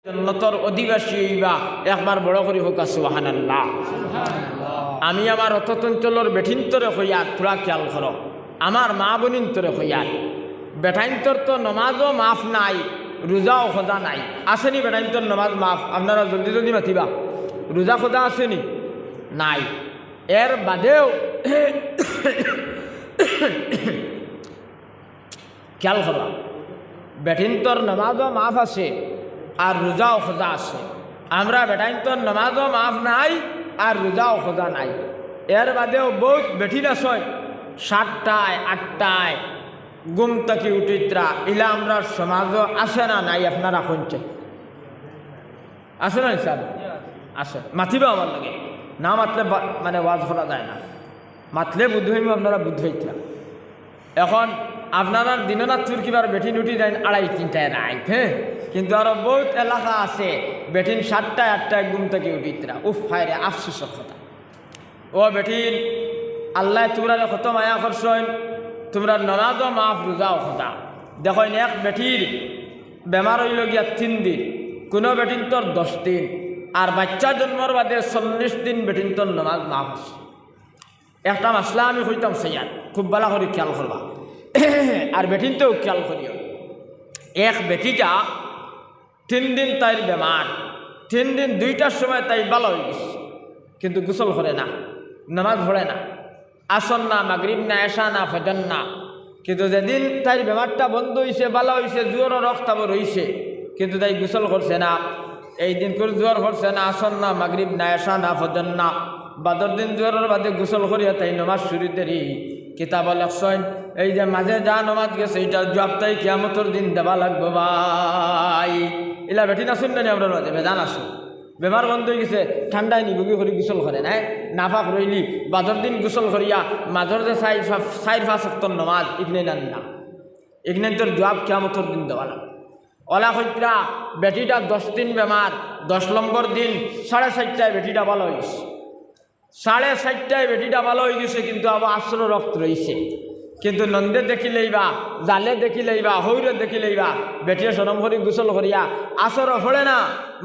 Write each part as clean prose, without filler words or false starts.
জান্নাতের অধিবাসী হইবা একবার বড় করে হোক সুবহানাল্লাহ। আমি আমার অততঞ্চলের বেঠিন্তরে হইয়ার তোরা খেয়াল করো, আমার মা বোনিন্তরে হইয়ার বেঠাইন্তর তো নমাজও মাফ নাই, রোজাও খোদা নাই। আসেনি বেঠাইন্তর নমাজ মাফ? আপনারা জলদি জলদি মাতিবা। রোজা খোদা আসেনি? নাই। এর বাদেও খেয়াল করবা, বেঠিন্তর নমাজও মাফ আছে আর রোজাও খোঁজা আছে। আমরা বেটাইন্তর নমাজও মাফ নাই আর রোজাও খোঁজা নাই। এর বাদেও বহুত বেঠিন আছে 7টায় 8টায় গুম তাকি উঠিত্রা, ইলা আমরা সমাজও আসে না নাই? আপনারা শুনছে আসে না স্যার? আসে। মাতিবা আমার লাগে, না মাতলে মানে ওয়াজ করা যায় না। মাতলে বুদ্ধ হইব, আপনারা বুদ্ধ হইতরা। এখন আপনার দিনরাত্রির কিবার বেঠিন উঠি দেন 2:30-3টায় রাইত, হ্যাঁ, কিন্তু আরো বহুত এলাকা আছে বেঠিন 7টায় 8টায় ঘুম থেকে উঠিতরা। উফ হায় রে, আফসোসের কথা। ও বেঠিন, আল্লাহ তোমরা কত মায়া করছেন, তোমরা নমাজও মাফ রোজাও খোদা। দেখো এক বেঠির বেমার হইল গিয়া 3 দিন, কোনো বেঠিন তোর 10 দিন, আর বাচ্চা জন্মর বাদে 40 দিন বেঠিন তোর নমাজ মাফ আছে। একটা মাসলা আমি হইতাম সেইয়ার, খুব ভালো করে খেয়াল করবা। আর বেঠিনতেও খেয়াল করিও। এক বেটিটা 3 দিন তাইর বেমার, 3 দিন 2টার সময় তাই ভালো হয়ে গেছে, কিন্তু গোসল করে না, নামাজ পড়ে না, আসর না, মাগরিব না, এশা না, ফজর না। কিন্তু যেদিন তাইর বেমারটা বন্ধ হয়েছে, ভালো হয়েছে, জোয়ারও রক্তাব রয়েছে, কিন্তু তাই গোসল করছে না। এই দিন করে জোয়ার করছে না, আসর না, মাগরিব না, এশা না, ফজর না। বাদর দিন জোয়ারের বাদে গোসল করিয়া তাই নমাজ শুরু দেরি। কিতাব লেখছেন এই যে মাঝে যা নমাজ গেছে এইটার জবাব তাই কিয়ামতের দিন দেবা লাগবো ভাই। এলা বেঠি না শুনলেন আপনার মাঝে বেজান আসুন, বেমার বন্ধ হয়ে গেছে, ঠান্ডায় নিবুগি করে গোসল করে নাই, নাফাক রইলি, বাদর দিন গোসল করিয়া মাঝর যে 4-5 ওয়াক্ত নমাজ ইগনে নেন না, ইগনে তোর জবাব কিয়ামতের দিন দেওয়া লাগবে। ওলা হইত্রা বেটিটা 10 দিন বেমার, 10 নম্বর দিন 4:30টায় বেটিটা ভালো হয়ে গেছে। 4:30টায় বেটিটা ভালো হয়ে গেছে, কিন্তু আবার আসর রক্ত রয়েছে। কিন্তু নন্দে দেখিলেই বা, জালে দেখিলেই বা, হৌরে দেখিলেই বা বেটিয়ে সরম করি গোসল করিয়া আসরও ফোড়ে না,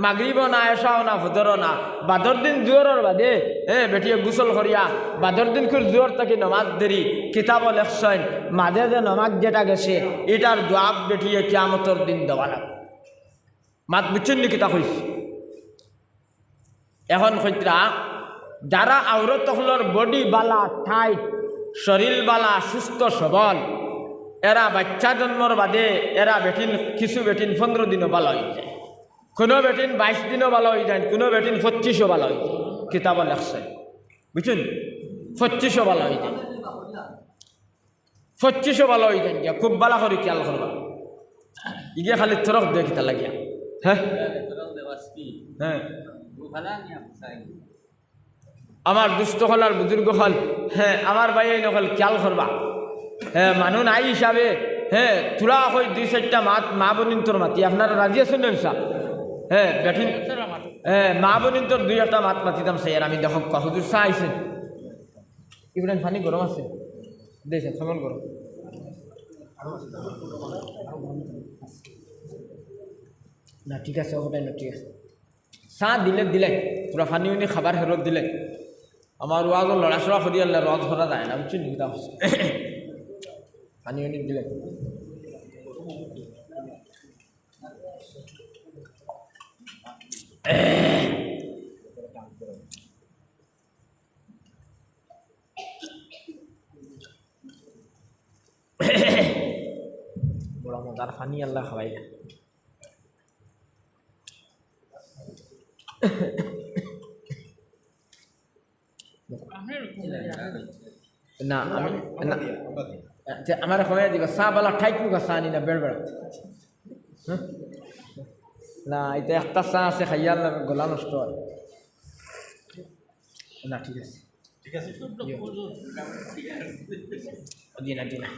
মাগরিবও না, এশাও না, ফজরও না। বাদর দিন জোয়ারের বাদে বেটিয়ে গোসল করিয়া বাদর দিন খুব জোর থাকি নমাজ দেরি। কিতাবও লেখছেন মাঝে যে নমাজ যেটা গেছে এটার জবাব বেটিয়ে কিয়ামতের দিন দেওয়া লাগবে। মাত বুঝছেন নি কিতা কইছি? এখন কইত্রা যারা আওরত হলর বডি বালা টাইট, শরীর বালা সুস্থ সবল, এরা বাচ্চা জন্মর বাদে এরা বেটিন কিছু বেটিন 15 দিনও ভালো হয়ে যায়, কোনো বেটিন 22 দিনও ভালো হয়ে যায়, কোনো বেটিন 25ও ভালো হয়ে যায়। কিতাব লেখছে বুঝছেন, 25ও ভালো হয়ে যায়, 25ও ভালো হয়ে যায়। খুব ভালো করে খেয়াল করবা, ইগে খালি তরফ দিয়ে কিতা লাগিয়া। হ্যাঁ হ্যাঁ, আমার দুস্থ হল আর বুজুর্গ হল, হ্যাঁ আমার ভাই এই নকল খেয়াল করবা। হ্যাঁ মানুষ নাই হিসাবে, হ্যাঁ তোরা হই 2-4টা মা বোনিন তোর মাতি, আপনারা রাজি আছেন না? হ্যাঁ বেঠিন, হ্যাঁ মা বোনিন তোর 2-1টা মাত মাতিতাম সেই। আর আমি দেখো হুজুর চা আইসেন, ইব্রাহিম পানি গরম আছে দিয়েছেন, কেমন গরম? না ঠিক আছে, ওটাই না ঠিক আছে। চা দিলে তোরা ফানি উনি খাবার হেরত দিলে, আমার ওয়াজ লড়াচড়া করি আল্লাহ রদ করা যায় না, বুঝছি নিকিতা হচ্ছে ফানি উনি দিলে। বড় মজার ফানি আল্লাহ খাওয়াই না। আমি আমার হয়ে দিবা চা বালা ঠাইট মুখা চা নি না বেড় বেড়া না, এটা একটা চা আছে খাইয়ার গলা নষ্ট হয় না। ঠিক আছে ঠিক আছে, দিনা দিনা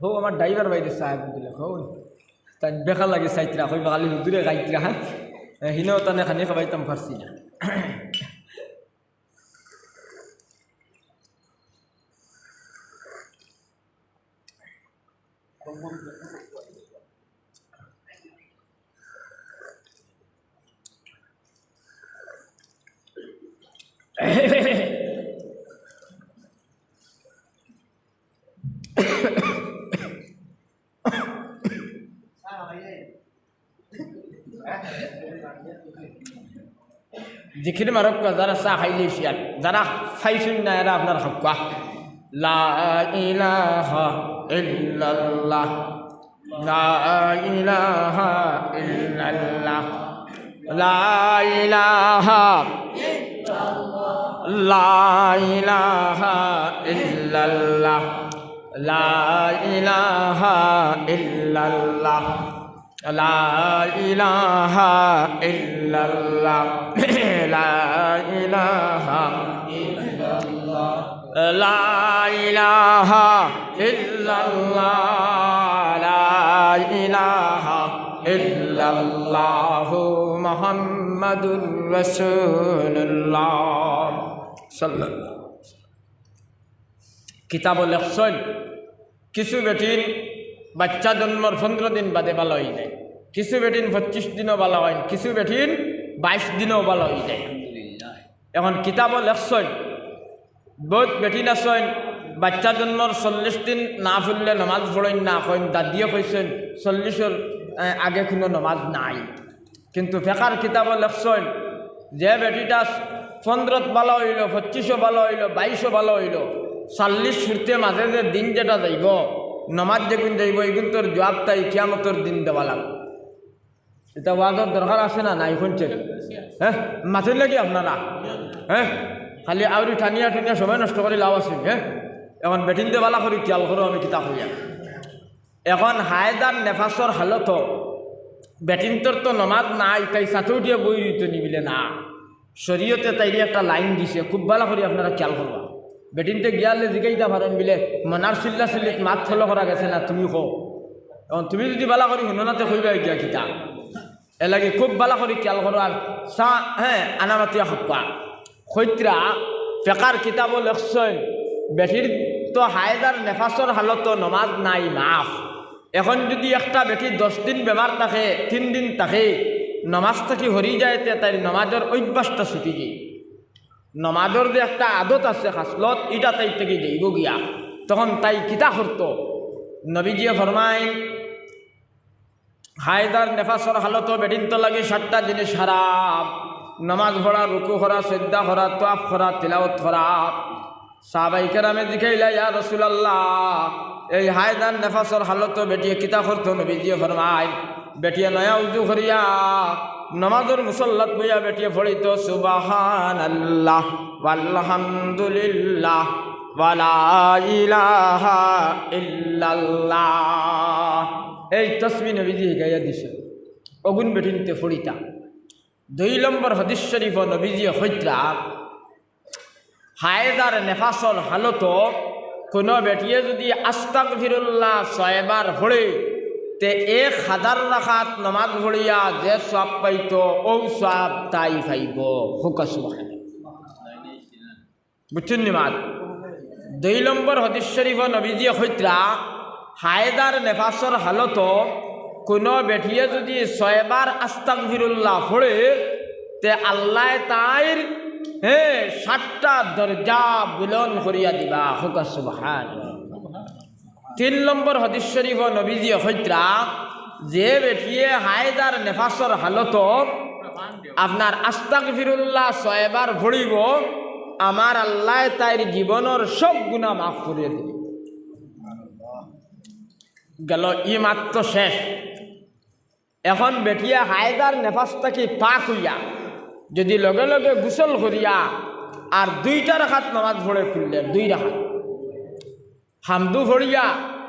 হো আমার ড্রাইভার বাইরে সাহেব দিলে হো তাই বেকার লাগে সাইতরা হই বাঙালি হুদুরে গাইতরা হ্যাঁ হিনেও তানে খানি খাবাইতাম পারছি না জিকির মারক যারা চা খাইলে শিয়াল যারা খাইছেন না এরা আপনার হক্কা লা ইলাহা ইল্লাল্লাহ লা ইলাহা ইল্লাল্লাহ লা ইলাহা লা ইলাহা ইল্লাল্লাহ লা ইলাহা ইল্লাল্লাহ লা ইলাহা ইল্লাল্লাহ লা ইলাহা ইল্লাল্লাহ লা ইলাহা ইল্লাল্লাহ লা ইলাহা ইল্লাল্লাহু মুহাম্মাদুর রাসূলুল্লাহ সাল্লাল্লাহু কিতাব লেখছেন কিছু বেটিন বাচ্চা জন্মর 15 দিন বাদে ভালো হয়ে যায়, কিছু বেটিন 25 দিনও ভালো হয়, কিছু বেটিন 22 দিনও ভালো হয়ে যায়। এখন কিতাবও লেখছেন বহুত বেটিন আছেন বাচ্চা জন্মর 40 দিন না ফুললে নমাজ পড়েন না কইন দাদিয়ে কইছেন 40-এর আগে কোনো নমাজ নাই। কিন্তু ফেকার কিতাবও লেখছেন যে বেটিটা 15 ভালো হইল, 25ও ভালো হইল, 22ও ভালো হইল, 40 ফুরতে মাঝে যে দিন যেটা যাইব নমাজ যেগুন যাইব এগুন তোর জবাব তাই কিয়ামতের দিন দেওয়া লাগবে। এটা ওয়াজের দরকার আছে না নাই শুনছেন? হ্যাঁ মাথুর লাগি আপনারা হ্যাঁ খালি আউরি টানিয়া টানিয়া সময় নষ্ট করে লাভ আছে। হ্যাঁ এখন বেটিন দিয়ে বালা করি খেয়াল করো আমি কিতাব হইয়া এখন হায়দার নেফাসর হালত বেটিনতর তো নমাজ নাই তাই সাথেও দিয়ে বই দিতে নিবিলে না। শরীয়তে তাইরে একটা লাইন দিছে খুব ভালো করে আপনারা খেয়াল করবা। বেটিনতে গিয়ালে জিগাইতা পারেন বিলে মনার চিল্লা চিল্লিত মাত ফলো করা গেছে না তুমি কো এখন তুমি যদি বালা করি শুননাতে কইবা গিয়া কিতা এ লাগে খুব বালা করে খেয়াল করো। আর চা হ্যাঁ আনামাতিয়া হপ্পা খৈত্রা ফেকার কিতাবও লেখছেন বেটির তো হায়দার নেফাসর হালত নমাজ নাই মাফ। এখন যদি একটা বেটি 10 দিন বেমার থাকে 3 দিন থাকে নমাজ থাকি হরি যায় তাই নমাজের অভ্যাসটা ছুটি যায়। নমাজের যে একটা আদত আছে খাসলত এটা তাই থেকে যাইব গিয়া তখন তাই কিতা করত নবীজিয়ে ফরমাইন হায়দার নেফাসর হালত বেটিন তো লাগে 7টা জিনিস হারাম নমাজ পড়া, রুকু করা, সিজদা করা, তাওয়াফ করা, তিলাওয়াত করা। সাহাবায়ে কেরামে জিজ্ঞাসা ইয়া রাসূলুল্লাহ এই হায়দার নেফাসর হালত বেটিয়ে কিতা করতো? নবীজিয়ে ফরমাইন বেটিয়ে নয়া উজু করিয়া নমাজের মুসল্লাত বইয়া বেটিয়ে পড়িত সুবহানাল্লাহ ওয়ালহামদুলিল্লাহ ওয়ালা ইলাহা ইল্লাল্লাহ। এই তসবিহ নবীজি গাইয়া দিছে অগুন বেটিনতে পড়িতা। 2 নম্বর হাদিস শরীফ নবীজি হইত্রা হায়দার নেফাসর হালত কোনো বেটিয়ে যদি আস্তাগফিরুল্লাহ 6 বার পড়ে তে 1000 রাকাত নমাজ পড়িয়া যে সওয়াব পাইত ও সওয়াব তাই পাইব। হুকা সুবহানাল্লাহ বুঝছেন নি মাত? 2 নম্বর হাদিস শরীফ নবীজি হইত্রা হায়দার নেফাসর হালত কোনো বেটিয়ে যদি 6 বার আস্তাগফিরুল্লাহ পড়ে তে আল্লাহ তাইর 7টা দরজা বুলন্দ করিয়া দিবা। হুকা সুবহানাল্লাহ। 3 নম্বর হাদিস শরীফ নবীজি হইত্রা যে বেটিয়ে হায়দার নেফাসর হালত আপনার আস্তাগফিরুল্লাহ 6 বার পড়িব আমার আল্লাহ তাইর জীবনের সব গুনাহ মাফ করিয়া দিবে। গেল ই মাত্র শেষ। এখন বেটিয়া হায়দার নেফাসটাকে পাক হইয়া যদি লগে লগে গোসল করিয়া আর 2টা রাকাত নামাজ পড়ে খুললে 2 রাকাত হামদু পড়িয়া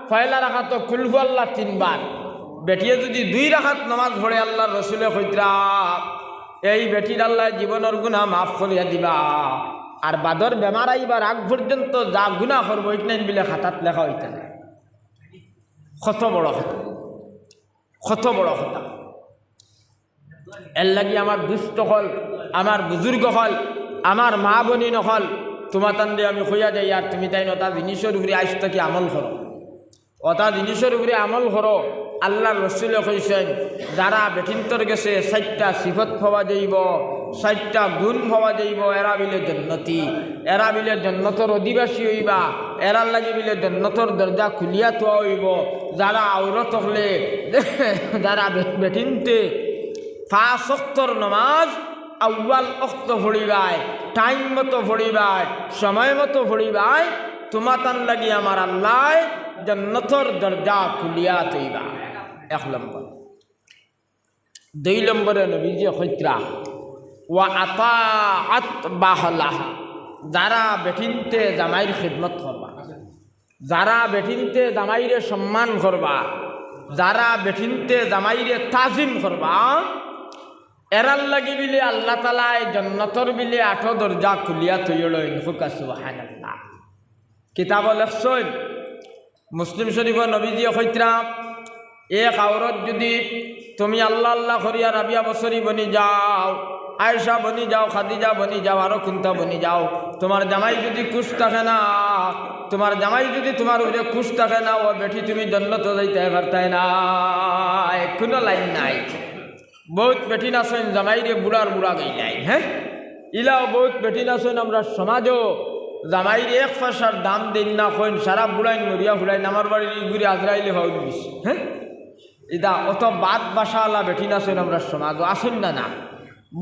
পয়লা রাকাত কুলহু আল্লাহ 3 বার বেটিয়ে যদি 2 রাকাত নামাজ পড়ে আল্লাহর রাসূলে কইতরা এই বেটির আল্লাহ জীবনের গুনাহ মাফ করিয়া দিবা আর বাদর বেমার আইবার আগ পর্যন্ত যা গুনাহ করবো ইটনাইন বিলে খাতাত লেখা হইতে না। কত বড় কথা, কত বড় কথা। এর লাগি আমার দুষ্ট হল, আমার বুজুর্গ হল, আমার মা বনি নহল, তোমার তান্ডে আমি কইয়া যাই আর তুমি তাই নতা জিনিসের উপরে আইস থাকি আমল করো, অতা জিনিসের উপরে আমল করো। আল্লাহর রসুলে কইছেন যারা বেঠিন্তর গেছে 4টা সিফত পাওয়া যাইব, 4টা গুণ পাওয়া যাইব, এরা বিলে জন্নতি, এরা বিলে জন্নতর অধিবাসী হইবা, এরার লাগি বিলে জন্নতর দরজা খুলিয়া থোয়া হইব। যারা আওরত হলে, যারা বেঠিনতে 5 ওয়াক্তর নমাজ আউয়াল ওয়াক্ত পড়িবায়, টাইম মতো পড়িবায়, সময় মতো পড়িবায়, তোমার তান লাগি আমার আল্লাহ জন্নতর দরজা খুলিয়া থইবা। 1 নম্বর। 2 নম্বরে নবীজি কইত্রা ওয়া আতাআত বাহলাহা, যারা বেঠিনতে জামাইর খিদমত করবা, যারা বেঠিনতে জামাইরে সম্মান করবা, যারা বেঠিনতে জামাইরে তাজিম করবা, এরার লাগি বিলে আল্লাহ তাআলা জান্নাতর বিলে 8 দরজা খুলিয়া থইলইন। হুকা সুবহানাল্লাহ। কিতাব লেখছেন মুসলিম শরীফ নবীজি কইত্রা এক আওরত যদি তুমি আল্লাহ আল্লাহ করিয়া রাবিয়া বছরী বনি যাও, আয়েশা বনি যাও, খাদিজা বনি যাও, আরো কুন্তা বনি যাও, তোমার জামাই যদি খুশ থাকে না, তোমার জামাই যদি তোমার উপরে খুশ থাকে না, ও বেঠি তুমি জান্নাতে যাইতে পারতাই না। কোনো লাইন নাই। বহুত বেঠি নাছেন জামাইরে বুড়ার বুড়া গাইলাই। হ্যাঁ, ইলাও বহুত বেঠি নাছেন আমরা সমাজও জামাইর 1 পয়সার দাম দিন না কইন, সারা বুড়াইন মরিয়া ফুলাইন, আমার বাড়ির ঘুরে আজরাইলে ভাউ দিস। হ্যাঁ, ইদা অত বাদ বাসাওয়ালা বেঠি নাছেন আমরা সমাজও আসেন না। না,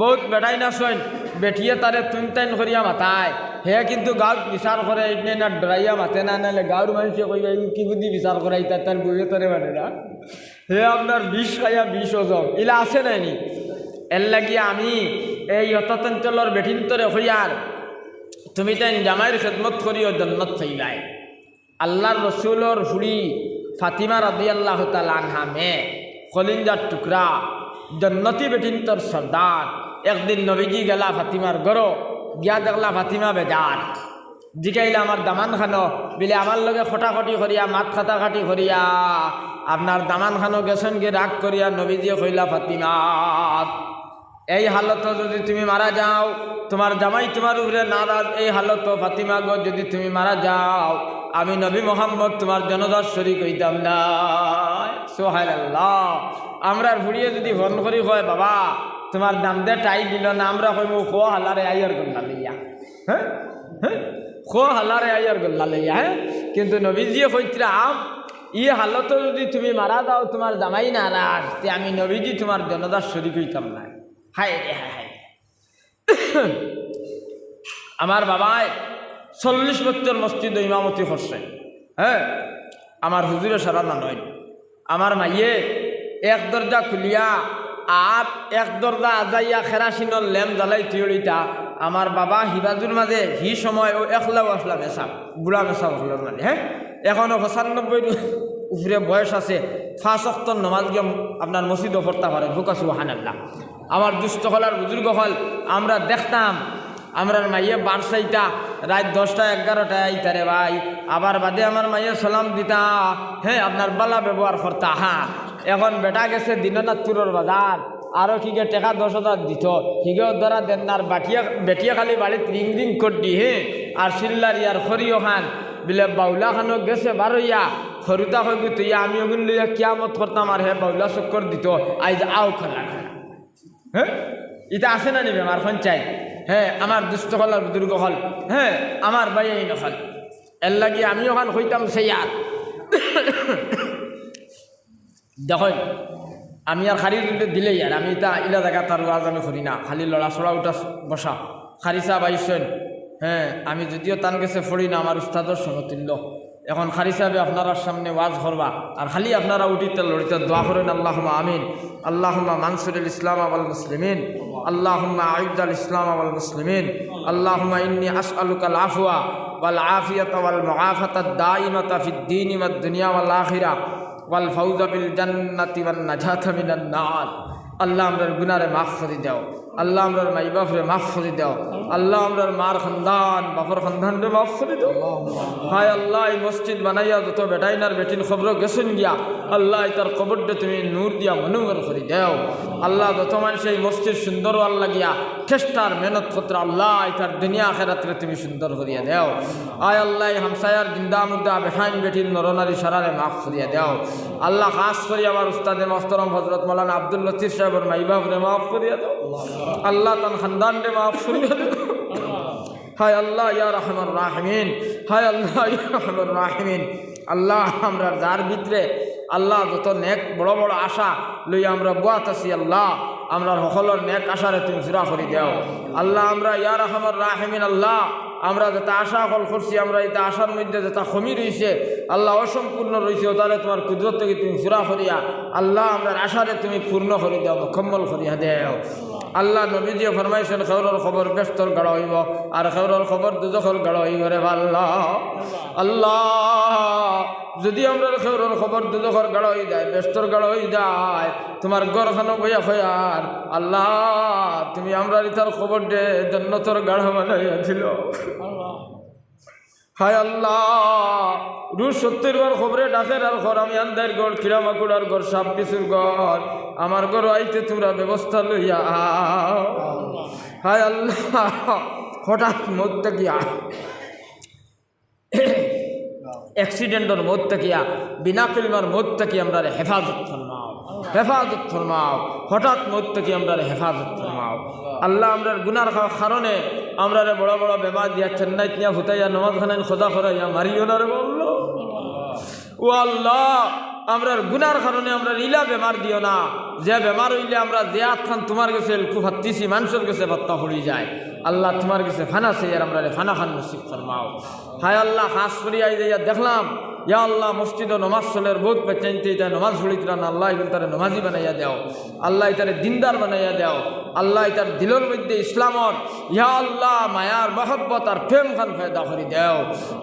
বহুত বেটাই নাছেন বেঠিয়ে তারে তুন টাইন করিয়া মাতায়, হে কিন্তু গাঁত বিচার করে এনে না ডরাইয়া মাতে না, নাহলে গাঁর মানুষে কইবা কি বুদ্ধি বিচার করাই তার বইয়ে তারে মানে না, হে আপনার বিষ খাইয়া বিষ ওজম ইলা আছে নাইনি। এর লাগিয়ে আমি এই অতঞ্চলের বেঠিন্তরে হইয়ার তুমি তাই জামাইয়ের খেদমত করিও জন্নত থাইবাই। আল্লাহর রসুলোর হুড়ি ফাতিমা রাদিয়াল্লাহু তাআলা আনহা মেয়ে, কলিঞ্জার টুকরা, জন্নতি বেঠিন্তর সর্দার। একদিন নবীজি গেলা ফাতিমার গরো, গিয়া দেখলা ফাতিমা বেজার, জিকাইলা আমার দামান খানো, বিলে আমার লগে খটাখটি করিয়া মাত খাটাখাটি করিয়া আপনার দামান খানো গেছেন গিয়ে রাগ করিয়া নবীজি কইলা ফাতিমা এই হালত যদি তুমি মারা যাও, তোমার জামাই তোমার উপরে নারাজ, এই হালত ফাতিমা গো যদি তুমি মারা যাও, আমি নবী মোহাম্মদ তোমার জনদার শরীক হইতাম না। সুবহানাল্লাহ। আমরা ভুড়িয়ে যদি ফোন করি হয় বাবা তোমার দাম দে টাই দিল না, আমরা কইব খো হালারে আইয়ার গল্লা লইয়া। হ্যাঁ হ্যাঁ, খো হালারে আইয়ার গল্লা লইয়া। হ্যাঁ, কিন্তু নবীজিয়ে কইতরাম ই হালত যদি তুমি মারা যাও, তোমার জামাই নারাজ, তে আমি নবীজি তোমার জনদার শরীক হইতাম না। হায় রে হায়। আমার বাবায় 40 বছর মসজিদ ইমামতি করছে। হ্যাঁ, আমার হুজুরে সারা না নয়, আমার মাইয়ে 1 দরজা খুলিয়া আর 1 দরজা আজাইয়া খেরাসিনর লেম জ্বালাই থিয়রিটা আমার বাবা হিবাজুর মাঝে হি সময় ও একলাও আসলা মেশা, বুড়া মেশা হলের মানে। হ্যাঁ, এখনও 95 উপরে বয়স আছে, 5 ওয়াক্ত নামাজ গিয়ে আপনার মসজিদও পড়তে পারে। হুকা সুবহানাল্লাহ। আমার দুস্থ হলার বুজুর্গ হল আমরা দেখতাম, আমরা মাইয়ে বারসাইটা রাত 10টা 11টায় আইতারে ভাই, আবার বাদে আমার মাইয়ে সালাম দিতা। হ্যাঁ, আপনার বালা ব্যবহার করতা। হ্যাঁ, এখন বেটা গেছে দিননাথপুরের বাজার, আরও কি গে টাকা 10,000 দিত, হিগেও ধরা দেন আর বেটিয়া খালি বাড়িতে রিং রিং করডি। হ্যাঁ, আর সিল্লার ইয়ার খরিও খান বিলে বাউলা খানো গেছে বারইয়া, সরুতা হইব তুইয়া আমি ওগুন লইয়া কিয়ামত করতাম, আর হে বাউলা চক্কর দিত আইজ আও খালা খালা। হ্যাঁ, এটা আছে না নিবে আমার পঞ্চায়েত। হ্যাঁ, আমার দুস্থ হল বুজুর্গ হল। হ্যাঁ, আমার ভাই এই নখল, এর লাগি আমি ওখান হইতাম সেই আর দেখুন আমি আর খারি দিলেই আর আমি তা ইলা জায়গা তার আজ আমি করি না, খালি লড়া ছড়া উঠা বসা খারিসা বাইছেন। হ্যাঁ, আমি যদিও তান গেছে ফড়ি না, আমার উস্তাদর সমতুল্য। এখন খারি সাহেবে আপনার সামনে ওয়াজ করবা, আর খালি আপনারা উঠিতে লড়িতে দোয়া করেন আল্লাহুম্মা আমিন। আল্লাহুম্মা মানসুরুল ইসলাম ওয়াল মুসলিমিন, আল্লাহুম্মা আইজ্জাল ইসলাম ওয়াল মুসলিমিন, আল্লাহুম্মা ইন্নী আসআলুকাল আফওয়া ওয়াল আফিয়াতা ওয়াল মুআফাতাদ দাইমাতা ফিদ দীনি ওয়াদ দুনিয়া ওয়াল আখিরা ওয়াল ফাউজা বিল জান্নাতি ওয়ান নাজাতা মিনান নার। আল্লাহ আমরার গুনারে মাফ করে দাও, আল্লাহ আমরার মাই বাপরে মাফ করে দাও আল্লাহ আমরার মার খানদান বাপর খানদান রে মাফ করে দাও হায় আল্লাহ এই মসজিদ বানাইয়া যত বেটাইনার বেটিন খবর গেছেন গিয়া আল্লাহ তার কবরটা তুমি নূর দিয়া মনোহর করে দাও আল্লাহ যত মানুষ এই মসজিদ সুন্দর আল্লাহ গিয়া চেষ্টার মেহনত করতে আল্লাহ তার দুনিয়া আখেরাতরে তুমি সুন্দর করিয়া দাও আয় আল্লাহ হামসায়ার জিন্দা মুর্দা বেঠাইন বেটিন নরনারী সারারে মাফ করিয়া দাও আল্লাহ খাস করি আমার উস্তাদে মাস্তরম হজরত মৌলানা আব্দুল লতিফ সাহেবের মাই বাপরে মাফ করিয়া দাও আল্লাহ তার খানদান রে মাফ করিয়া দাও হায় আল্লাহ ইয়া রহমান রাহিমিন হায় আল্লাহ ইয়া রহমান রাহিমিন আল্লাহ আমরা যার ভিতরে আল্লাহ যত নেক বড় বড় আশা লইয়া আমরা বুয়াত আছি আল্লাহ আমরা সকলের নেক আশারে তুমি পুরা করে দাও আল্লাহ আমরা ইয়া রহমান রাহিমিন আল্লাহ আমরা যেটা আশা ফল করছি আমরা এটা আশার মধ্যে যেটা কমি রয়েছে আল্লাহ অসম্পূর্ণ রয়েছে তাহলে তোমার কুদরত থেকে তুমি পুরা করিয়া আল্লাহ আমরা আশারে তুমি পূর্ণ করে দাও মুকম্মল করিয়া দেও আল্লাহ নবীজি ফরমাইছেন খেউরের খবর ব্যস্তর গাড়া হইব আর খেউরের খবর দুজখর গাড়া হইব রে আল্লাহ আল্লাহ যদি আমরা খেউরের খবর দুজখর গাড়া হয়ে যায় ব্যস্তর গাড়া হয়ে যায় তোমার গড়খানো বইয়া হইয়ার আল্লাহ তুমি আমরা ইতার খবর দে জন্নতর গাড়া বানাইয়া দিল হায় আল্লাহ রুশ 70 বার খবরে ডাকের আর ঘর আমি আন্দার গড় কিরামাকুড়ার ঘর সাপ বিশুর ঘর আমার ঘর আইতে তোমরা ব্যবস্থা লইয়া হায় আল্লাহ হঠাৎ মধ্যে গিয়া অ্যাক্সিডেন্টের মধ্যে গিয়া বিনা কিলমার মধ্যে কি আমরা হেফাজত ফরমাও হঠাৎ মধ্যে কি আমরা হেফাজত ফরমাও আল্লাহ আমরার গুনার কারণে আমরা বড় বড় বেমার দিয়া চেন্নাই নিয়া ফুটাইয়া নমাজ খানাইন খোদা করাইয়া মারিও না রে বললো ও আল্লাহ আমরার গুনার কারণে আমরা ইলা বেমার দিও না যে বেমার হইলে আমরা জিয়াত খান তোমার কাছে খুব হাত্তিছি মানুষের কাছে বাত্তা পড়ি যায় আল্লাহ তোমার কাছে ফানা সেই আর আমরা ফানা খান নসিব ফরমাও হায় আল্লাহ খাস করিয়া যাইয়া দেখলাম ইয়া আল্লাহ মসজিদ ও নমাজ চলের বহুত পেচাইতে এটা নমাজ পড়িতরা না আল্লাহ এগুলো তারা নমাজি বানাইয়া দেও আল্লাহ তারে দিনদার বানাইয়া দেও আল্লাহ তার দিলের মধ্যে ইসলামর ইয়া আল্লাহ মায়ার মহব্বত আর প্রেম খান ফায়দা করি দেও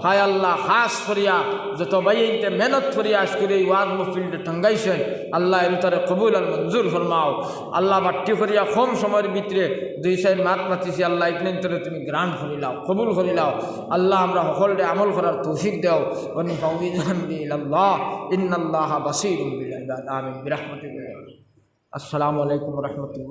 হায় আল্লাহ খাস করিয়া যত বাইতে মেহনত করিয়া আজ করে এই ওয়াজ মহফিলটা টাঙ্গাইছেন আল্লাহ এর তারে কবুল আর মঞ্জুর ফরমাও আল্লাহ বাট্টি করিয়া কম সময়ের ভিতরে 2 সাইড মাত মাতিছি আল্লাহ ইতনেন তোরে তুমি গ্রান্ট করিলাও কবুল করিলাও আল্লাহ আমরা সকলরে আমল করার তৌফিক দেও ওনি ফাউজি ইল্লাল্লাহ ইন্নাল্লাহা বাসীরুম বিল ইবাদ আমিন বিরহমাতিকা আসসালামু আলাইকুম ওয়া রাহমাতুল্লাহ।